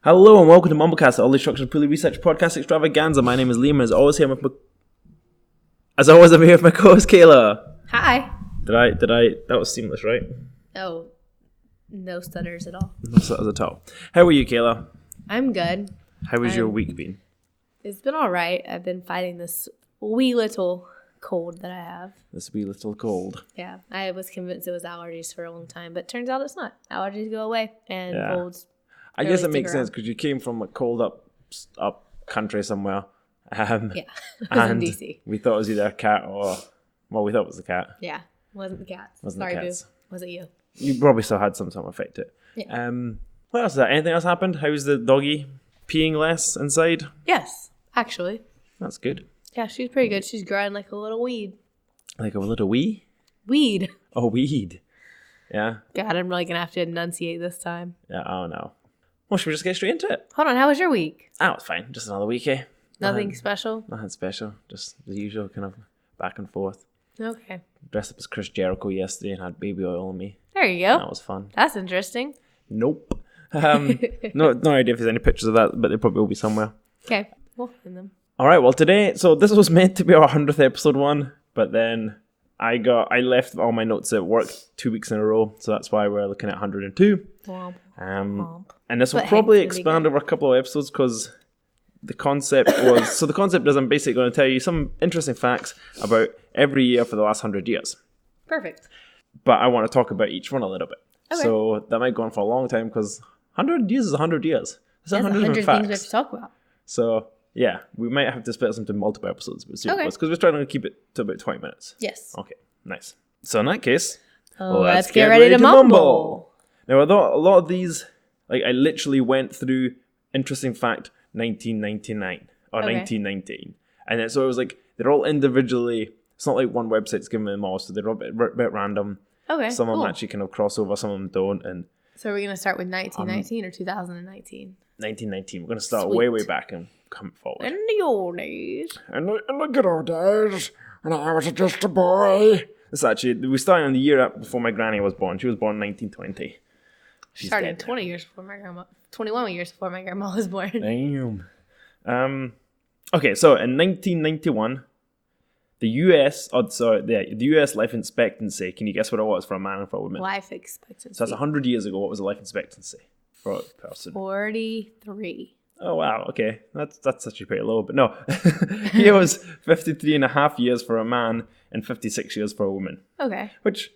Hello and welcome to MumbleCast, the All Structured Poorly Researched Podcast Extravaganza. My name is Liam and as always I'm here with my co-host Kayla. Hi. That was seamless, right? Oh, no stutters at all. No stutters at all. How are you, Kayla? I'm good. How has your week been? It's been all right. I've been fighting this wee little cold that I have. This wee little cold. Yeah, I was convinced it was allergies for a long time, but turns out it's not. Allergies go away and colds. I guess it makes sense because you came from a cold up country somewhere. Yeah, I was and in DC. We thought it was either a cat or... Well, we thought it was the cat. Yeah, wasn't the cat. Wasn't Sorry, the cats. Boo. Was it you? You probably still had some effect to it. Yeah. What else is that? Anything else happened? How's the doggy peeing less inside? Yes, actually. That's good. Yeah, she's pretty good. She's growing like a little weed. Like a little wee? Weed. Oh, weed. Yeah. God, I'm really going to have to enunciate this time. Yeah, oh no. Well, should we just get straight into it? Hold on, how was your week? Oh, it's fine. Just another week, eh? Nothing special? Nothing special. Just the usual kind of back and forth. Okay. Dressed up as Chris Jericho yesterday and had baby oil on me. There you go. That was fun. That's interesting. Nope. No idea if there's any pictures of that, but there probably will be somewhere. Okay, we'll find them. All right, well, today, so this was meant to be our 100th episode one, but then I left all my notes at work 2 weeks in a row, so that's why we're looking at 102. Womp. And this will But probably Hank's really expand over a couple of episodes because the concept was... So the concept is I'm basically going to tell you some interesting facts about every year for the last 100 years. Perfect. But I want to talk about each one a little bit. Okay. So that might go on for a long time because 100 years is 100 years. There's 100 things different we have facts. to talk about. So yeah, we might have to split this into multiple episodes because we're trying to keep it to about 20 minutes. Yes. Okay, nice. So in that case... Let's get ready to mumble. Now, a lot of these, like I literally went through interesting fact 1999 or 1919, and so it was like they're all individually. It's not like one website's giving them all, so they're a bit random. Okay. Some of them actually kind of cross over, some of them don't. And so we're gonna start with 1919 or 2019. 1919. We're gonna start Sweet. way back and come forward. In the old days. In the good old days, when I was just a boy. This actually we started in the year before my granny was born. She was born in 1920. Started 20 years before my grandma. 21 years before my grandma was born. Damn. Okay, so in 1991, the US life expectancy. Can you guess what it was for a man and for a woman? Life expectancy. So that's 100 years ago. What was the life expectancy for a person? 43. Oh wow. Okay, that's actually pretty low. But no, here was 53 and a half years for a man and 56 years for a woman. Okay. Which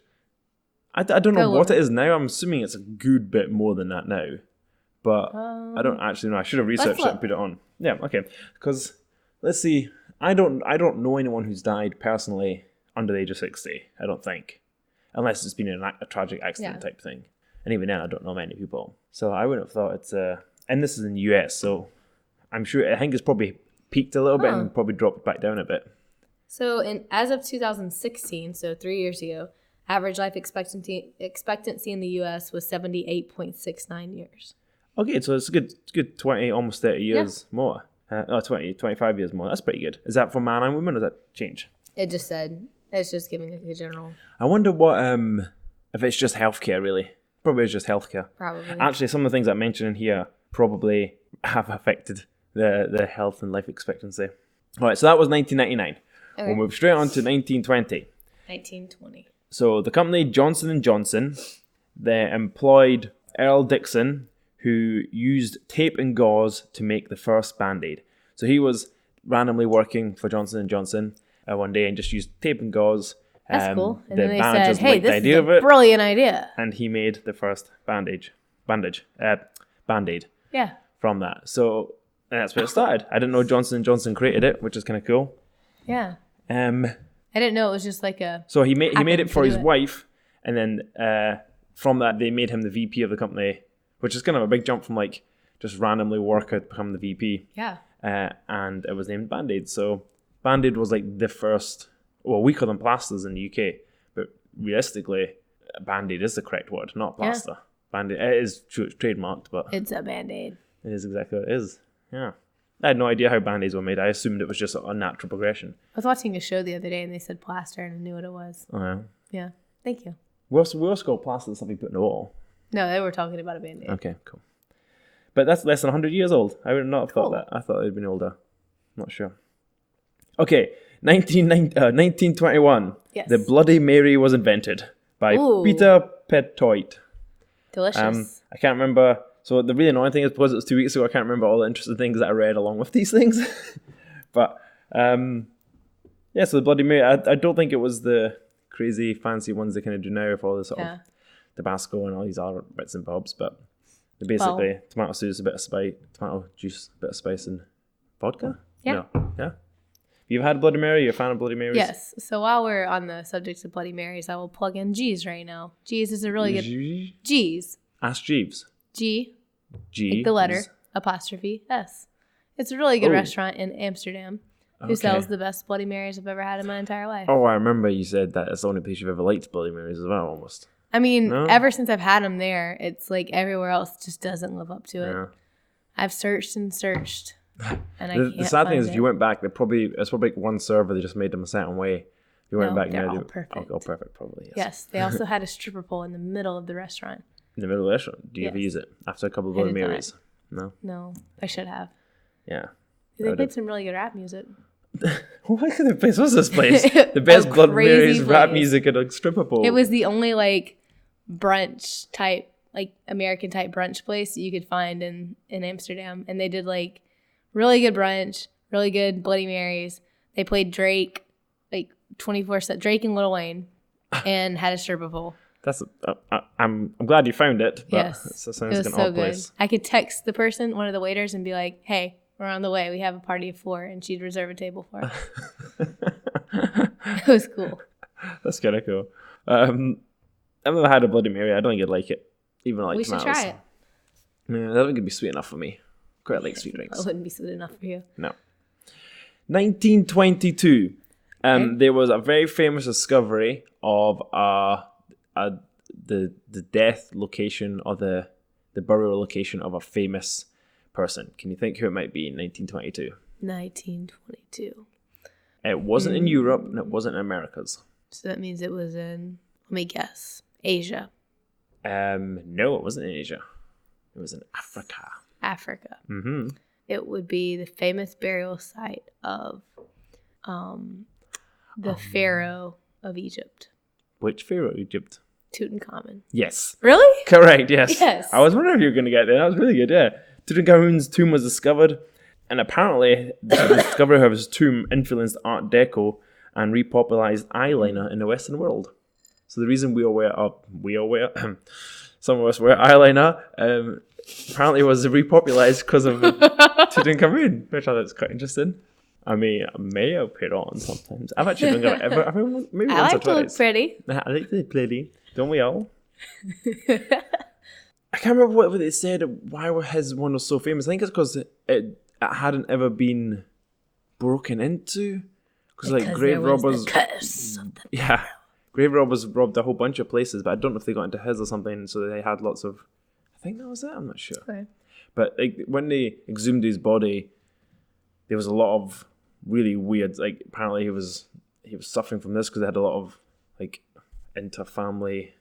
I don't know what it is now. I'm assuming it's a good bit more than that now. But I don't actually know. I should have researched it and put it on. Yeah, okay. Because, let's see. I don't know anyone who's died personally under the age of 60, I don't think. Unless it's been a tragic accident type thing. And even then, I don't know many people. So I wouldn't have thought it's... and this is in the US, so I think it's probably peaked a little bit and probably dropped back down a bit. So as of 2016, so 3 years ago, average life expectancy in the U.S. was 78.69 years. Okay, so it's a good 20, almost 30 years more. 25 years more. That's pretty good. Is that for man and woman, or does that change? It just said, it's just giving a general. I wonder what, if it's just healthcare, really. Probably it's just healthcare. Probably. Actually, some of the things I mentioned in here probably have affected the health and life expectancy. All right, so that was 1999. Okay. We'll move straight on to 1920. 1920. So the company Johnson & Johnson, they employed Earl Dixon, who used tape and gauze to make the first Band-Aid. So he was randomly working for Johnson & Johnson one day and just used tape and gauze. That's cool. And the then they said, hey, liked the this idea is of a it, brilliant idea. and he made the first Band-Aid Yeah. from that. So that's where it started. I didn't know Johnson & Johnson created it, which is kind of cool. Yeah. I didn't know it was just like a... So he made it for his wife, and then from that they made him the VP of the company, which is kind of a big jump from like just randomly work out to become the VP. Yeah. And it was named Band-Aid. So Band-Aid was like the first... Well, we call them plasters in the UK, but realistically, Band-Aid is the correct word, not plaster. Yeah. Band-Aid, it is true, it's trademarked, but... It's a Band-Aid. It is exactly what it is. Yeah. I had no idea how Band-Aids were made. I assumed it was just a natural progression. I was watching a show the other day and they said plaster and I knew what it was. Oh, yeah. Yeah. Thank you. We also call plaster the stuff you put in the wall. No, they were talking about a Band-Aid. Okay, cool. But that's less than 100 years old. I would not have thought that. I thought it would have been older. Not sure. Okay, 1921. Yes. The Bloody Mary was invented by Peter Petoit. Delicious. I can't remember. So the really annoying thing is because it was 2 weeks ago, I can't remember all the interesting things that I read along with these things. But yeah, so the Bloody Mary, I don't think it was the crazy fancy ones they kind of do now with all this sort of Tabasco and all these other bits and bobs. But they're basically tomato sauce, a bit of spice, tomato juice, a bit of spice and vodka. Yeah. No. Yeah. You've had Bloody Mary? You're a fan of Bloody Marys? Yes. So while we're on the subject of Bloody Marys, I will plug in G's right now. G's is a really good... G's. Ask Jeeves. G. G. Like the letter, apostrophe, S. It's a really good restaurant in Amsterdam who sells the best Bloody Marys I've ever had in my entire life. Oh, I remember you said that it's the only place you've ever liked Bloody Marys as well, almost. I mean, ever since I've had them there, it's like everywhere else just doesn't live up to it. Yeah. I've searched and searched. And the sad thing is, if you went back, it's probably like one server. They just made them a certain way. If you went back now, perfect. All perfect, probably. Yes, they also had a stripper pole in the middle of the restaurant. In the middle of the restaurant, do you ever use it after a couple of Bloody Marys? No, I should have. Yeah, they played some really good rap music. What kind of place was this place? The best Bloody Marys rap music at a stripper pole. It was the only like brunch type, like American type brunch place that you could find in Amsterdam, and they did like really good brunch, really good Bloody Marys. They played Drake, like 24/7, Drake and Lil Wayne, and had a stripper pole. I'm glad you found it. But yes, it sounds was like an so odd place. Good. I could text the person, one of the waiters, and be like, "Hey, we're on the way. We have a party of 4," and she'd reserve a table for us. It was cool. That's kind of cool. I've never had a Bloody Mary. I don't think I'd like it, even like we tomatoes. should try it. Yeah, that wouldn't be sweet enough for me. Quite like sweet drinks. It wouldn't be sweet enough for you. No. 1922. There was a very famous discovery of the death location or the burial location of a famous person. Can you think who it might be in 1922? 1922. It wasn't in Europe and it wasn't in Americas. So that means it was in, let me guess, Asia. No, it wasn't in Asia. It was in Africa. Africa. Mm-hmm. It would be the famous burial site of the Pharaoh of Egypt. Which Pharaoh of Egypt? Tutankhamun. Yes. Really? Correct, yes. Yes. I was wondering if you were going to get there. That was really good, yeah. Tutankhamun's tomb was discovered, and apparently the discovery of his tomb influenced Art Deco and repopularized eyeliner in the Western world. So the reason we all wear, some of us wear eyeliner, apparently was repopularized because of Tutankhamun, which I thought was quite interesting. I may have put it on sometimes. I've actually done it maybe I once or like to twice. look pretty. I like to look pretty. Don't we all? I can't remember what they said, why his one was so famous. I think it's because it hadn't ever been broken into. Because like grave robbers... Yeah. Grave robbers robbed a whole bunch of places, but I don't know if they got into his or something, so they had lots of... I think that was it, I'm not sure. Okay. But like, when they exhumed his body, there was a lot of really weird... Like, apparently he was suffering from this because they had a lot of like inter-family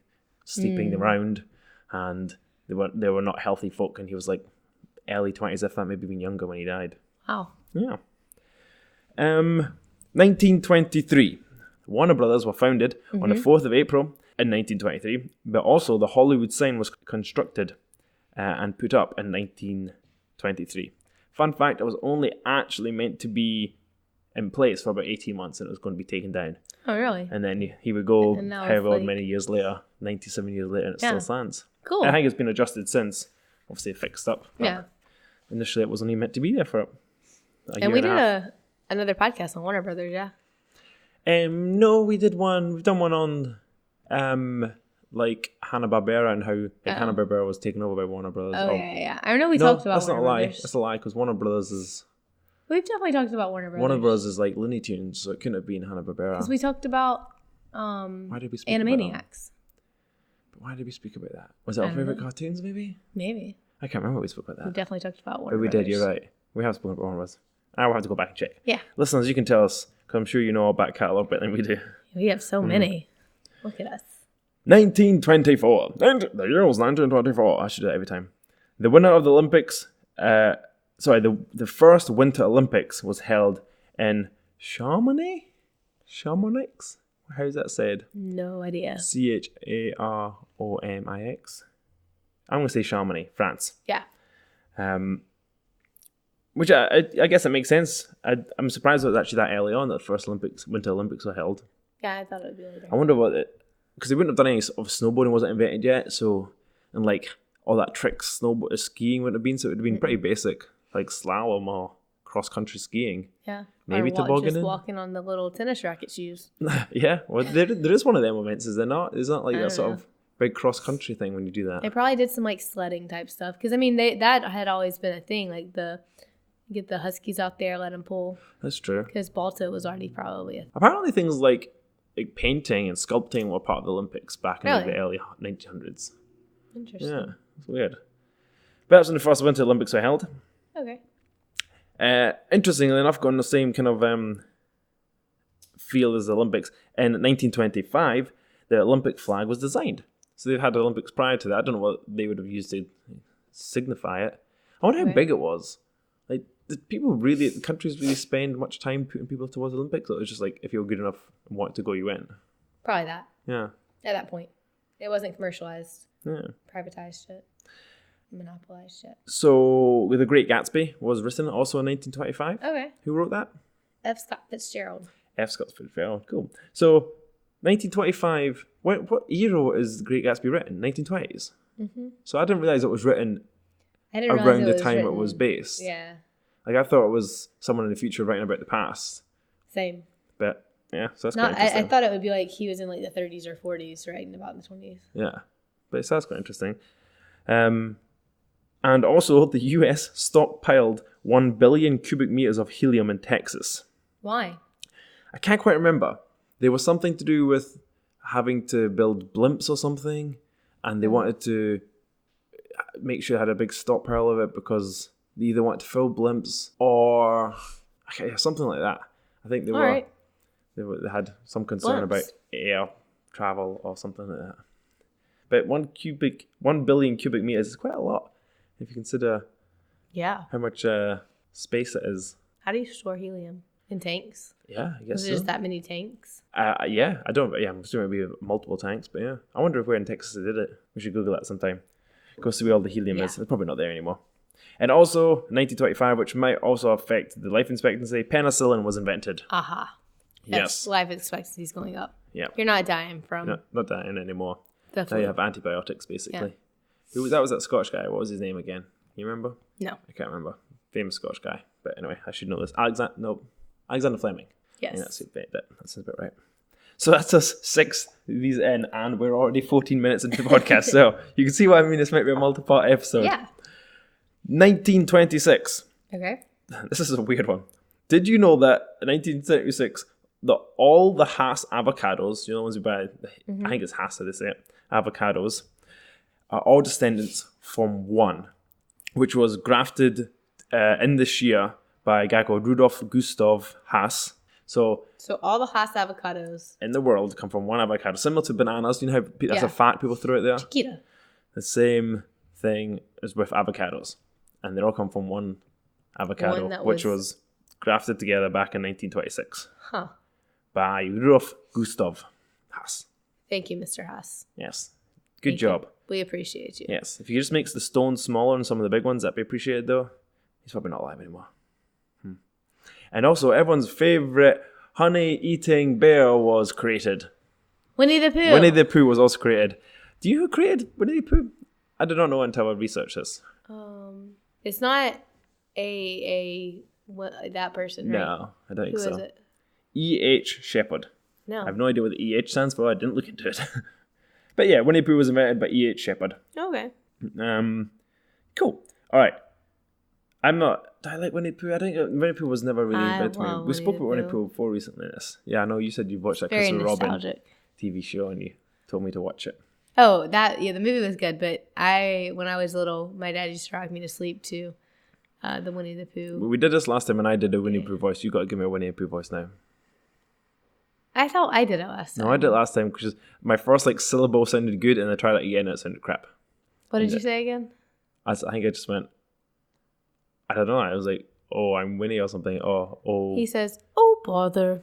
sleeping around, and they were not healthy folk, and he was like early 20s, if that, maybe even younger when he died. Wow. Yeah. 1923. Warner Brothers were founded on the 4th of April in 1923, but also the Hollywood sign was constructed and put up in 1923. Fun fact, it was only actually meant to be in place for about 18 months, and it was going to be taken down. Oh, really? And then he would go however many years later, 97 years later, and it still stands. Cool. I think it's been adjusted since, obviously fixed up. Yeah. Initially, it was only meant to be there for and we did another podcast on Warner Brothers, yeah? No, we did one. We've done one on like Hanna-Barbera and how Hanna-Barbera was taken over by Warner Brothers. Oh, yeah. I know we talked about Warner Brothers. That's a lie, because Warner Brothers is... We've definitely talked about Warner Brothers. Warner Brothers is like Looney Tunes, so it couldn't have been Hanna-Barbera. Because we talked about why did we speak Animaniacs. But why did we speak about that? Was it our favourite cartoons, maybe? Maybe. I can't remember we spoke about that. We definitely talked about Warner Brothers. Brothers. We did, you're right. We have spoken about Warner Brothers. I will have to go back and check. Yeah. Listeners, you can tell us, because I'm sure you know our back catalogue better than we do. We have so many. Look at us. 1924. The year was 1924. I should do that every time. The winner of the Olympics the first Winter Olympics was held in Chamonix? How is that said? No idea. Charomix. I'm going to say Chamonix, France. Yeah. Which I guess it makes sense. I'm surprised it was actually that early on that the first Winter Olympics were held. Yeah, I thought it would be later. I wonder because they wouldn't have done any of snowboarding, wasn't invented yet, so, and like all that skiing wouldn't have been, so it would have been pretty basic, like slalom or cross-country skiing. Yeah. Maybe tobogganing. Just walking on the little tennis racket shoes. Yeah, well, there is one of them events, is there not? Is that like that sort of big cross-country thing when you do that? They probably did some like sledding type stuff, because I mean that had always been a thing, like get the Huskies out there, let them pull. That's true. Because Balto was already probably apparently things like painting and sculpting were part of the Olympics back in like, the early 1900s. Interesting. Yeah, it's weird. But that's when the first Winter Olympics were held. Okay. Interestingly enough, going the same kind of field as the Olympics, in 1925, the Olympic flag was designed. So they've had the Olympics prior to that. I don't know what they would have used to signify it. I wonder how big it was. Like, did countries really spend much time putting people towards the Olympics? Or it was just like, if you were good enough and wanted to go, you went? Probably that. Yeah. At that point. It wasn't commercialized. Yeah. Privatized shit. Monopolized shit. So, The Great Gatsby was written also in 1925. Okay. Who wrote that? F. Scott Fitzgerald. F. Scott Fitzgerald. Cool. So, 1925. What era is The Great Gatsby written? 1920s. Mm-hmm. So I didn't realize it was written around the time it was based. Yeah. Like, I thought it was someone in the future writing about the past. Same. But yeah, so that's quite interesting. I thought it would be like he was in like the 30s or 40s writing about the 20s. Yeah, but that's quite interesting. And also, the US stockpiled 1 billion cubic meters of helium in Texas. Why? I can't quite remember. There was something to do with having to build blimps or something, and they wanted to make sure they had a big stockpile of it because they either wanted to fill blimps or something like that. I think they had some concern about air travel or something like that. But 1 billion cubic meters is quite a lot if you consider how much space it is. How do you store helium? In tanks? Yeah, I guess Was it just that many tanks? Yeah, I don't. Yeah, I'm assuming it'd be multiple tanks, but yeah, I wonder if where in Texas they did it. We should Google that sometime. Go see where all the helium is. It's probably not there anymore. And also, 1925, which might also affect the life expectancy, penicillin was invented. Aha. Yes. Life expectancy is going up. Yeah. You're not dying from... Not dying anymore. Definitely. Now you have antibiotics, basically. Yeah. That was that Scottish guy. What was his name again? You remember? No. I can't remember. Famous Scottish guy. But anyway, I should know this. Alexander Fleming. Yes. Yeah, that's about right. So that's us 6 of these in, and we're already 14 minutes into the podcast. So you can see what I mean. This might be a multi-part episode. Yeah. 1926. Okay. This is a weird one. Did you know that in 1976, all the Hass avocados, you know the ones we buy, I think it's Hass, how they say it, avocados, are all descendants from one, which was grafted in the shear by a guy called Rudolf Gustav Hass. So all the Hass avocados in the world come from one avocado, similar to bananas. You know how that's a fact people throw out there? Chiquita. The same thing as with avocados. And they all come from one avocado, which was grafted together back in 1926. Huh. By Rudolf Gustav Hass. Thank you, Mr. Hass. Yes. Good job. We appreciate you. Yes. If he just makes the stones smaller and some of the big ones, that'd be appreciated, though. He's probably not alive anymore. And also, everyone's favourite honey-eating bear was created. Winnie the Pooh. Winnie the Pooh was also created. Do you know who created Winnie the Pooh? I did not know until I researched this. It's not that person, right? No, I don't think so. Who is it? E.H. Shepard. No. I have no idea what the E.H. stands for. I didn't look into it. But yeah, Winnie the Pooh was invented by E.H. Shepard. Okay. Cool. All right. Do I like Winnie the Pooh? I think Winnie the Pooh was never really invented to me. We spoke about Winnie the Pooh before recently. Yeah, I know you said you watched that Christopher Robin TV show and you told me to watch it. Oh, the movie was good, but when I was little, my dad used to rock me to sleep to the Winnie the Pooh. We did this last time and I did a Winnie the Pooh voice. You got to give me a Winnie the Pooh voice now. I thought I did it last time. No, I did it last time because my first syllable sounded good and I tried it again and it sounded crap. What did you say again? I think I just went, I don't know. I was like, oh, I'm Winnie or something. Oh. He says, oh, bother.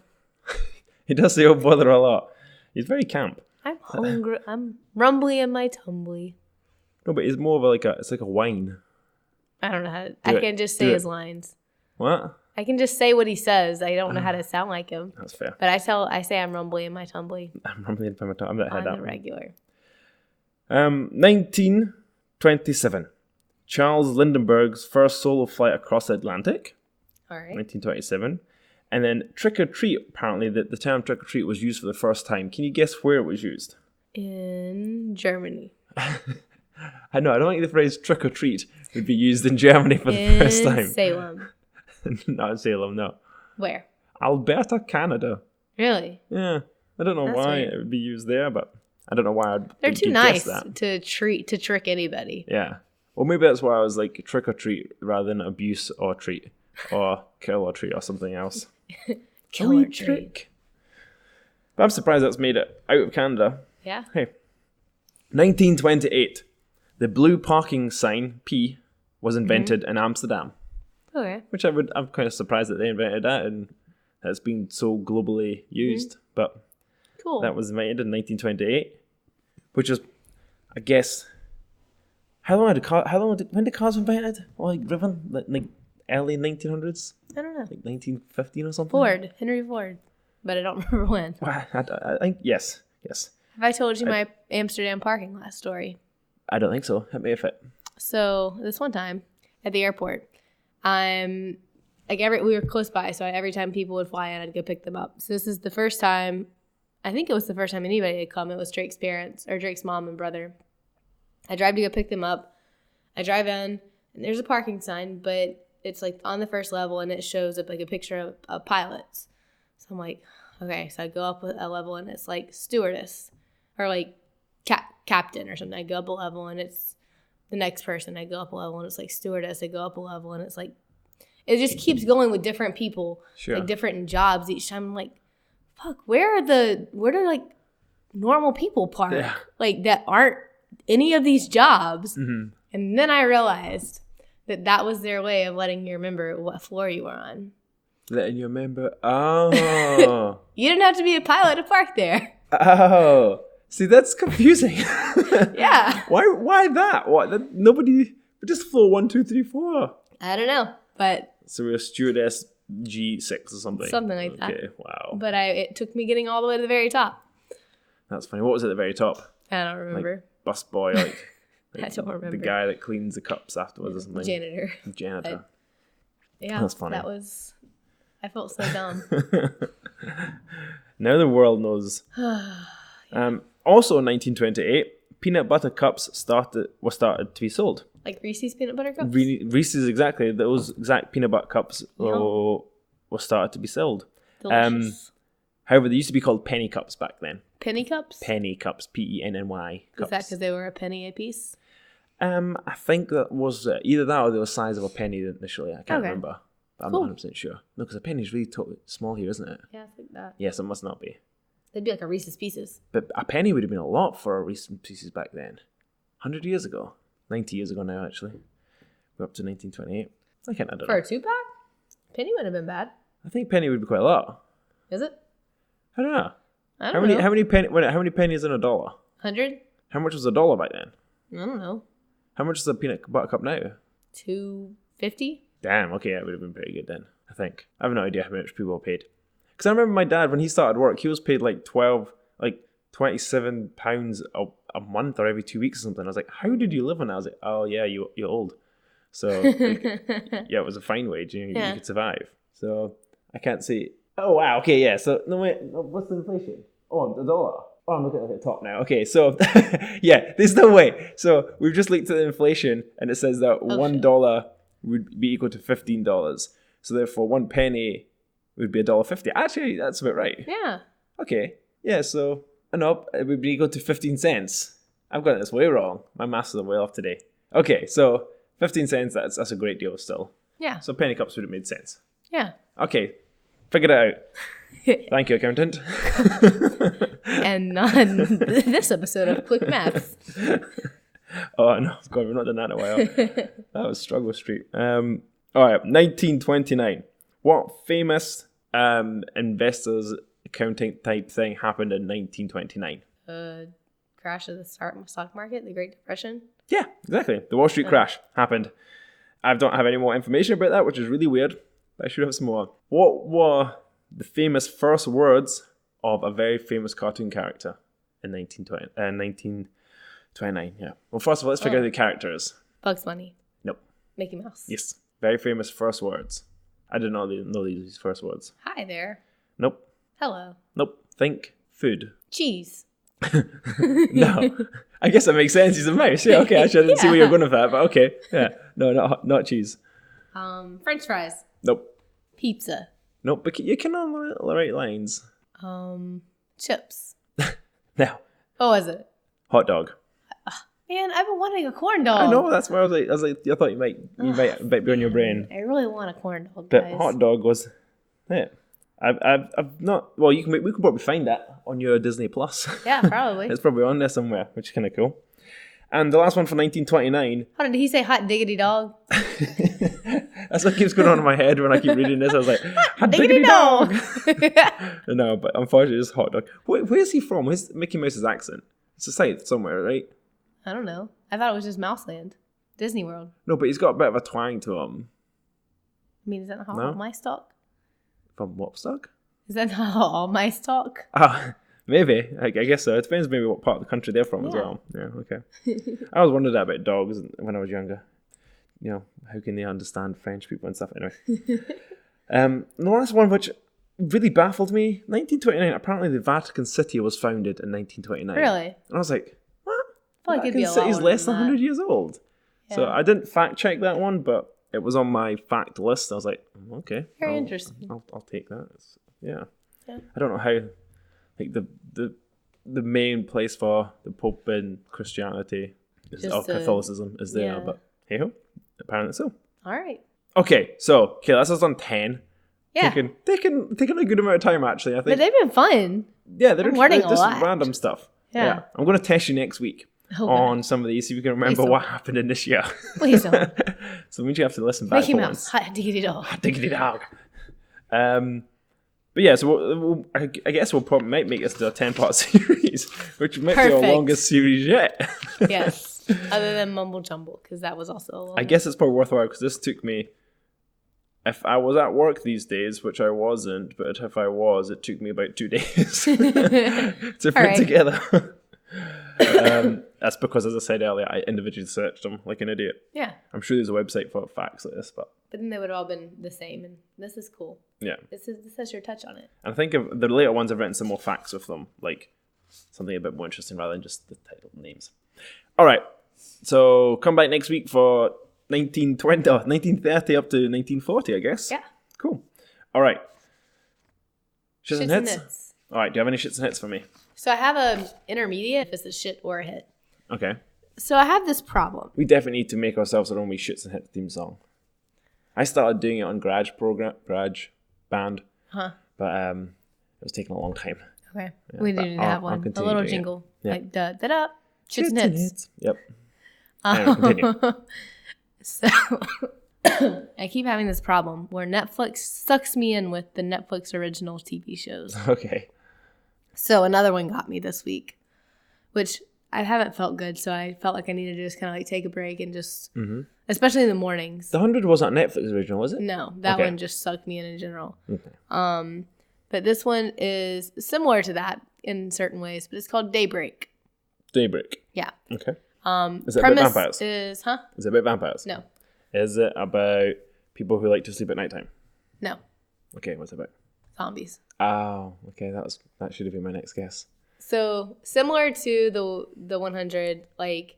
He does say, oh, bother a lot. He's very camp. I'm hungry. I'm rumbly in my tumbly. No, but it's more of it's like a whine. I don't know how to, I can just say his lines. What? I can just say what he says. I don't know how to sound like him. That's fair. But I say I'm rumbly in my tumbly. I'm rumbly in my tumbly. I'm not on that the regular. 1927. Charles Lindbergh's first solo flight across the Atlantic. All right. 1927. And then trick or treat, apparently, the term trick or treat was used for the first time. Can you guess where it was used? In Germany. I know, I don't think the phrase trick or treat would be used in Germany for the first time. Salem. Not in Salem, no. Where? Alberta, Canada. Really? Yeah. I don't know why it would be used there, but I don't know why They're too nice to trick anybody. Yeah. Well, maybe that's why I was like trick or treat rather than abuse or treat or kill or treat or something else. Kill or treat. But I'm surprised that's made it out of Canada. Yeah. Hey. 1928. The blue parking sign, P, was invented in Amsterdam. Okay. Which I'm kind of surprised that they invented that and that's been so globally used. But cool. That was invented in 1928. Which is, I guess, when did cars were invented? Or like driven? Like early 1900s? I don't know. Like 1915 or something? Henry Ford. But I don't remember when. I think, yes. Have I told you my Amsterdam parking lot story? I don't think so. Hit me with it. So this one time at the airport, we were close by, so every time people would fly in, I'd go pick them up. So this is the first time, I think it was the first time anybody had come. It was Drake's parents, or Drake's mom and brother. I drive to go pick them up. I drive in, and there's a parking sign, but it's like on the first level, and it shows up like a picture of pilots. So I'm like, okay. So I go up a level, and it's like stewardess, or like captain or something. I go up a level, and it's the next person. I go up a level, and it's like stewardess. I go up a level, and it's like, it just keeps going with different people, like different jobs each time. I'm like, fuck, where do like normal people park, like that aren't any of these jobs? Mm-hmm. And then I realized that was their way of letting you remember what floor you were on. Letting you remember? Oh. You didn't have to be a pilot to park there. Oh. See, that's confusing. Yeah. Why that? What? Nobody, just floor 1, 2, 3, 4. I don't know, but. So we're stewardess G6 or something. Something like that. Okay, wow. But it took me getting all the way to the very top. That's funny. What was at the very top? I don't remember. Like bus boy, like I don't remember. The guy that cleans the cups afterwards or something. Janitor. Yeah, that's funny. I felt so dumb. Now the world knows. Also in 1928, peanut butter cups were started to be sold. Like Reese's peanut butter cups? Reese's, exactly. Those exact peanut butter cups were started to be sold. Delicious. However, they used to be called penny cups back then. Penny cups? Penny cups, Penny cups. Is that because they were a penny a piece? I think that was either that or they were the size of a penny initially. I can't remember. But I'm not 100% sure. No, because a penny's really small here, isn't it? Yeah, I think that. Yes, it must not be. They'd be like a Reese's Pieces. But a penny would have been a lot for a Reese's Pieces back then. 100 years ago. 90 years ago now, actually. We're up to 1928. I don't know. For a 2-pack? Penny would have been bad. I think penny would be quite a lot. Is it? I don't know. How many pennies in $1? 100? How much was $1 back then? I don't know. How much is a peanut butter cup now? $2.50? Damn, okay, that would have been pretty good then, I think. I have no idea how much people paid. Because I remember my dad, when he started work, he was paid like £27 a month or every 2 weeks or something. I was like, how did you live on that? I was like, oh yeah, you're old. So, yeah, it was a fine wage. You could survive. So, I can't see. Oh, wow, okay, yeah. So, no, wait, what's the inflation? Oh, $1. Oh, I'm looking at the top now. Okay, so, yeah, there's no way. So, we've just looked at the inflation, and it says that $1 would be equal to $15. So, therefore, 1 penny would be $1.50. Actually, that's about right. Yeah. Okay. Yeah, so, no, it would be equal to 15 cents. I've got this way wrong. My maths is way off today. Okay, so 15 cents, that's a great deal still. Yeah. So penny cups would have made sense. Yeah. Okay, figured it out. Thank you, accountant. And on this episode of Quick Maths. Oh, no, God, we've not done that in a while. That was Struggle Street. All right, 1929. What famous investors accounting type thing happened in 1929? Crash of the stock market, the Great Depression. Yeah, exactly. The Wall Street crash happened. I don't have any more information about that, which is really weird. But I should have some more. What were the famous first words of a very famous cartoon character in 1929? Yeah. Well, first of all, let's figure out the characters. Bugs Bunny. Nope. Mickey Mouse. Yes. Very famous first words. I didn't know these first words. Hi there. Nope. Hello. Nope. Think food. Cheese. No. I guess that makes sense. He's a mouse. Yeah, okay. I didn't see where you're going with that, but okay. Yeah. No, not cheese. French fries. Nope. Pizza. Nope, but you can on the right lines. Chips. No. What was it? Hot dog. Man, I've been wanting a corn dog. I know, that's why I was like, I thought you might be on your brain. I really want a corn dog, But guys. hot dog was, yeah. I've not. Well, we can probably find that on your Disney Plus. Yeah, probably. It's probably on there somewhere, which is kind of cool. And the last one for 1929. How did he say hot diggity dog? That's what keeps going on in my head when I keep reading this. I was like, hot diggity dog. No, but unfortunately, it's hot dog. Where's he from? Where's Mickey Mouse's accent? It's a South somewhere, right? I don't know. I thought it was just Mouseland. Disney World. No, but he's got a bit of a twang to him. I mean, is that not how No? all mice talk? From what stock? Is that not how all mice talk? Maybe. I guess so. It depends maybe what part of the country they're from as well. Yeah, okay. I always wondered that about dogs when I was younger. You know, how can they understand French people and stuff? Anyway. The last one, which really baffled me, 1929, apparently the Vatican City was founded in 1929. Really? And I was like, what? I feel like it'd be a lot City's older less than than 100 years old. Yeah. So I didn't fact check that one, but it was on my fact list. I was like, okay. Very interesting. I'll take that. Yeah. Yeah. I don't know how, like, the main place for the Pope in Christianity or Catholicism is there, yeah. but hey ho, apparently so. All right. Okay, that's us on 10. Yeah. Taking a good amount of time, actually, I think. But they've been fun. Yeah, they're learning just a lot. random stuff. Yeah. I'm going to test you next week on some of these, see if you can remember what happened in this year. Please don't. So means you have to listen back. Mickey Mouse. Hot diggity dog. Hot diggity dog. But yeah, so I guess we'll probably might make this to a 10-part series, which might be our longest series yet. Yes. Other than Mumble Jumble, because that was also a long I guess it's probably worthwhile because this took me, if I was at work these days, which I wasn't, but if I was, it took me about 2 days to put together. That's because, as I said earlier, I individually searched them like an idiot. Yeah. I'm sure there's a website for facts like this, but then they would have all been the same, and this is cool. Yeah. This has your touch on it. And I think of the later ones, I've written some more facts with them, like something a bit more interesting rather than just the title names. All right. So come back next week for 1930 up to 1940, I guess. Yeah. Cool. All right. Shits and hits? hits. All right. Do you have any shits and hits for me? So I have an intermediate if it's a shit or a hit. Okay. So I have this problem. We definitely need to make ourselves our own wee shits and hits theme song. I started doing it on Garage Band. Huh. But it was taking a long time. Okay. Yeah, We need to have one. A little jingle. Yeah. Like da-da-da. Shits and hits. Yep. Anyway, continue. So I keep having this problem where Netflix sucks me in with the Netflix original TV shows. Okay. So another one got me this week, which I haven't felt good. So I felt like I needed to just kind of like take a break and just, especially in the mornings. The 100 wasn't a Netflix original, was it? No, that one just sucked me in general. Okay. But this one is similar to that in certain ways, but it's called Daybreak. Daybreak. Yeah. Okay. Is it about vampires? Is it about vampires? No. Is it about people who like to sleep at nighttime? No. Okay, what's it about? Zombies. Oh, okay. That should have been my next guess. So similar to the 100, like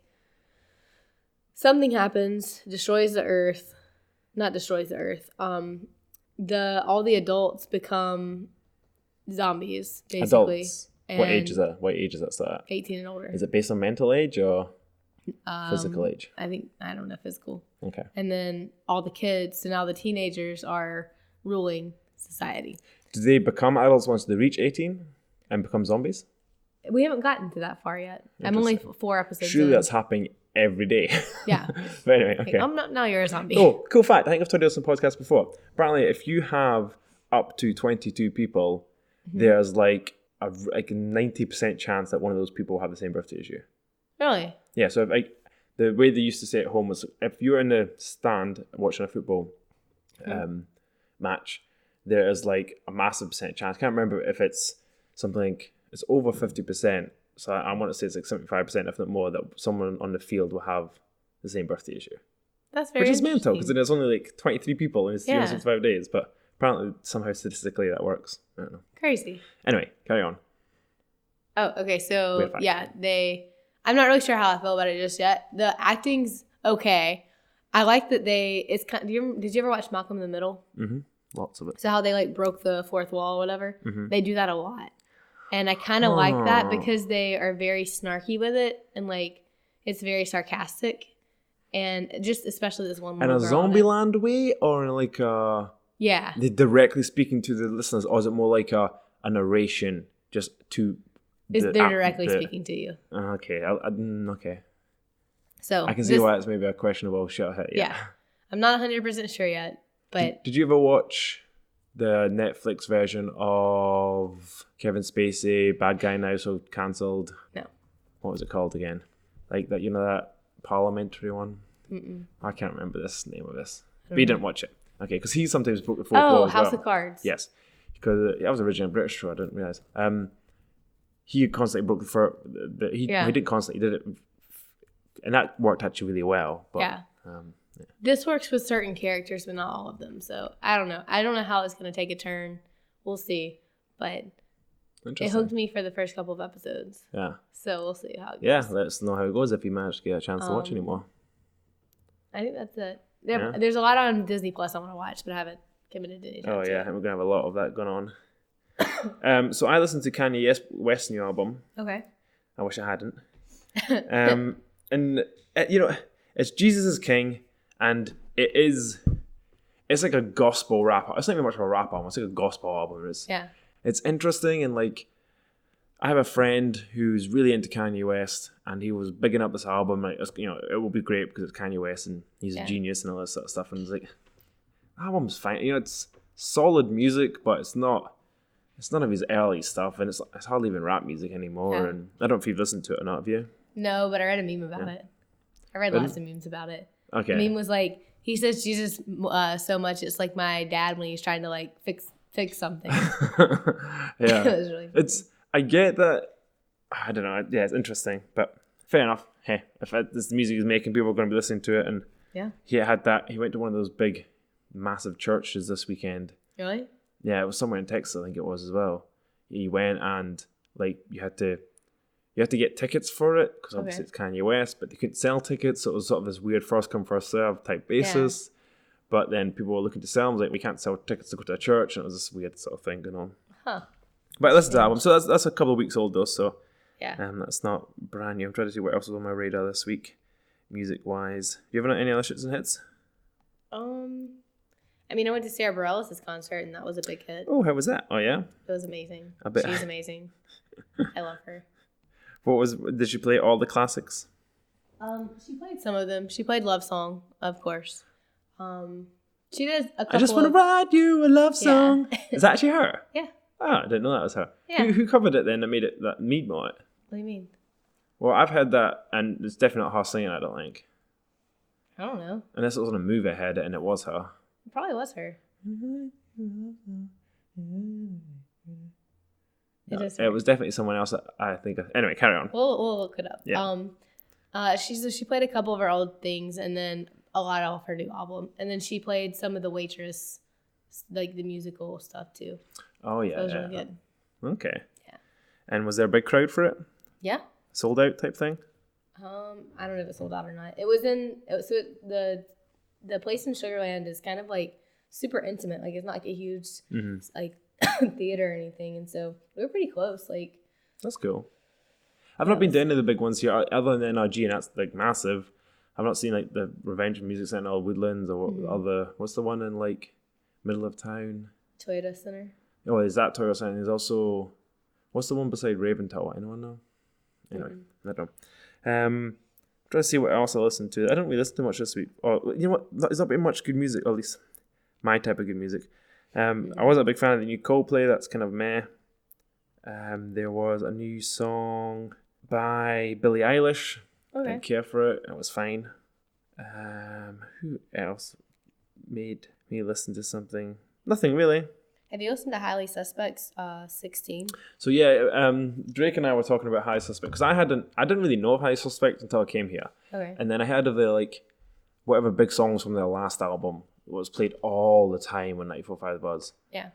something happens, destroys the earth, not destroys the earth. All the adults become zombies, basically. Adults. What age is that? What age is that start at? 18 and older. Is it based on mental age or physical age? I don't know, physical. Okay. And then all the kids, so now the teenagers are ruling society. Do they become adults once they reach 18 and become zombies? We haven't gotten to that far yet. I'm only 4 episodes Surely in. that's happening every day. Yeah. But anyway, okay. Now you're a zombie. Oh, cool fact. I think I've told you this on podcasts before. Apparently, if you have up to 22 people, there's like a 90% chance that one of those people will have the same birthday as you. Really? Yeah, so the way they used to say at home was if you're in the stand watching a football match, there is like a massive percent chance. I can't remember if it's something like it's over 50%. So I want to say it's like 75%, if not more, that someone on the field will have the same birthday as you. That's very interesting. Which is mental, because there's only like 23 people in 365 days, but apparently somehow statistically that works. I don't know. Crazy. Anyway, carry on. Oh, okay. So yeah, I'm not really sure how I feel about it just yet. The acting's okay. I like that it's kind of, did you ever watch Malcolm in the Middle? Mm-hmm. Lots of it. So how they like broke the fourth wall or whatever? Mm-hmm. They do that a lot. And I kind of like that because they are very snarky with it and like it's very sarcastic. And just especially this one little girl. In a Zombieland way, or in like yeah, they're directly speaking to the listeners, or is it more like a narration just to they're directly speaking to you. Okay, okay. So I can see why it's maybe a questionable shot hit. Yeah. I'm not 100% sure yet, but did you ever watch the Netflix version of Kevin Spacey, Bad Guy Now So Cancelled? No. What was it called again? Like that, that parliamentary one? Mm-mm. I can't remember this name of this. But you didn't watch it. Okay, because he sometimes broke the fourth wall as well. House of Cards. Yes. Because that was originally a British show, I didn't realise. He constantly broke the fourth. He didn't constantly, he did it. And that worked actually really well. But, yeah. This works with certain characters, but not all of them. So I don't know. I don't know how it's going to take a turn. We'll see. But it hooked me for the first couple of episodes. Yeah. So we'll see how it goes. Yeah, let us know how it goes if you manage to get a chance to watch anymore. I think that's it. There's a lot on Disney Plus I want to watch, but I haven't committed to any time. Oh, yeah. And we're going to have a lot of that going on. So I listened to Kanye West's new album. Okay. I wish I hadn't. And, it's Jesus is King. And it's like a gospel rap. It's not even much of a rap album. It's like a gospel album. It's interesting, and like I have a friend who's really into Kanye West, and he was bigging up this album. Like, it will be great because it's Kanye West and he's a genius and all this sort of stuff. And it's like, the album's fine. It's solid music, but it's none of his early stuff, and it's hardly even rap music anymore. Yeah. And I don't know if you've listened to it or not, have you? No, but I read a meme about it. I read lots of memes about it. Okay. The meme was like, he says Jesus so much, it's like my dad when he's trying to like fix something. Yeah. It was really funny. I get that. I don't know. Yeah, it's interesting, but fair enough. Hey, if this music is making, people are going to be listening to it, and he went to one of those big, massive churches this weekend. Really? Yeah, it was somewhere in Texas, I think it was as well. He went and like you had to get tickets for it because obviously it's Kanye West, but they couldn't sell tickets, so it was sort of this weird first come first serve type basis. Yeah. But then people were looking to sell them, like we can't sell tickets to go to a church, and it was this weird sort of thing going on. Huh. But listen to the album. So that's a couple of weeks old though, so yeah, that's not brand new. I'm trying to see what else was on my radar this week, music wise. Do you have any other shits and hits? I mean, I went to Sarah Bareilles' concert, and that was a big hit. Oh, how was that? Oh yeah, it was amazing. I bet she's amazing. I love her. Did she play all the classics? She played some of them. She played Love Song, of course. She does a couple. I just want to write you a love song. Yeah. Is that actually her? Yeah. Oh, I didn't know that was her. Yeah. Who covered it then that made it that Meatball it? What do you mean? Well, I've heard that, and it's definitely not her singing, I don't think. I don't know. Unless it was on a movie I heard it and it was her. It probably was her. It was definitely someone else that I think of. Anyway, carry on. We'll look it up. Yeah. She played a couple of her old things and then a lot of her new album. And then she played some of the Waitress, like the musical stuff too. Oh yeah. So it was really good. Okay. Yeah. And was there a big crowd for it? Yeah. Sold out type thing? I don't know if it sold out or not. The place in Sugar Land is kind of like super intimate. Like it's not like a huge like theater or anything, and so we were pretty close. Like that's cool. I've not been to any of the big ones here, other than NRG, and that's like massive. I've not seen like the Revenge Music Center or Woodlands or other. What's the one in like middle of town? Toyota Center. Oh, is that Toyota Center? There's also what's the one beside Raven Tower? Anyone know? Anyway, I don't know. Try to see what else I listened to. I didn't really listen to much this week. Or you know what? There's not been much good music, or at least my type of good music. I wasn't a big fan of the new Coldplay. That's kind of meh. There was a new song by Billie Eilish. Okay. Didn't care for it. It was fine. Who else made me listen to something? Nothing really. Have you listened to Highly Suspects 16? So yeah, Drake and I were talking about Highly Suspect because I didn't really know of Highly Suspect until I came here. Okay. And then I heard of the whatever big songs from their last album was played all the time on 94.5 The Buzz. Yeah.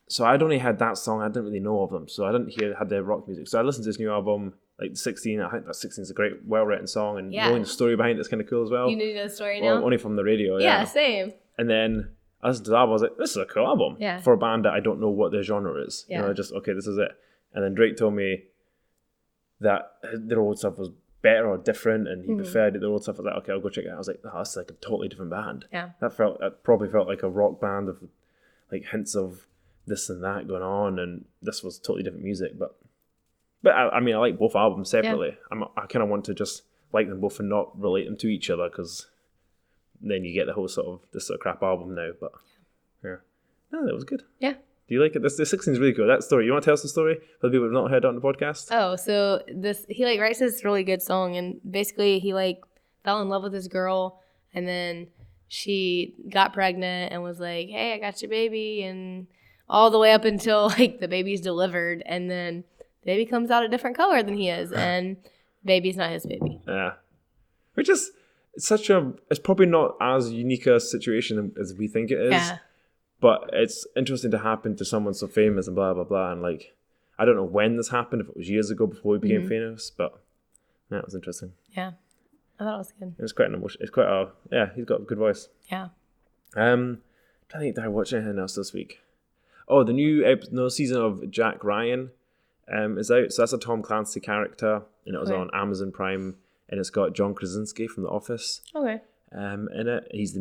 So I'd only had that song. I didn't really know of them, so I didn't had their rock music. So I listened to this new album, like 16. I think that 16 is a great, well-written song, and knowing the story behind it's kind of cool as well. You knew the story now? Only from the radio. Yeah, same. And then I listened to the album. I was like, this is a cool album for a band that I don't know what their genre is. Yeah. You know, just okay, this is it. And then Drake told me that their old stuff was better or different, and he preferred their old stuff. I was like, okay, I'll go check it out. I was like, oh, that's like a totally different band. Yeah. That probably felt like a rock band of like hints of this and that going on, and this was totally different music. But I mean, I like both albums separately. Yeah. I kind of want to just like them both and not relate them to each other, because then you get the whole sort of this sort of crap album now. But yeah, no, that was good. Yeah. Do you like it? The 16 is really cool. That story. You want to tell us the story for the people who have not heard it on the podcast? Oh, so he writes this really good song, and basically he fell in love with this girl, and then she got pregnant and was like, "Hey, I got your baby," and all the way up until the baby's delivered, and then the baby comes out a different color than he is, and baby's not his baby. Yeah, which is it's probably not as unique a situation as we think it is. Yeah. But it's interesting to happen to someone so famous and blah, blah, blah. And I don't know when this happened, if it was years ago before he became famous, but yeah, it was interesting. Yeah. I thought it was good. It's quite an emotion. It's quite he's got a good voice. Yeah. I think did I watch anything else this week? Oh, the new season of Jack Ryan is out. So that's a Tom Clancy character, and it was on Amazon Prime, and it's got John Krasinski from The Office. Okay. In it. He's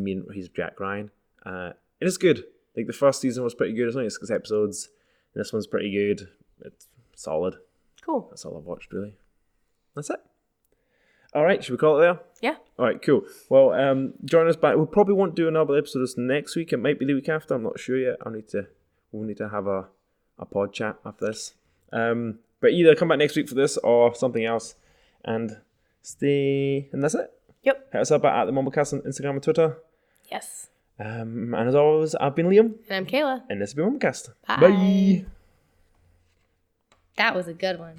Jack Ryan. And it's good. The first season was pretty good. It's only 6 episodes. This one's pretty good. It's solid. Cool. That's all I've watched, really. That's it. All right, should we call it there? Yeah. All right, cool. Well, join us back. We probably won't do another episode this next week. It might be the week after. I'm not sure yet. We'll need to have a pod chat after this. But either come back next week for this or something else. And that's it. Yep. Hit us up at the MumbleCast on Instagram and Twitter. Yes. And as always, I've been Liam. And I'm Kayla. And this has been MumbleCast. Bye. Bye. That was a good one.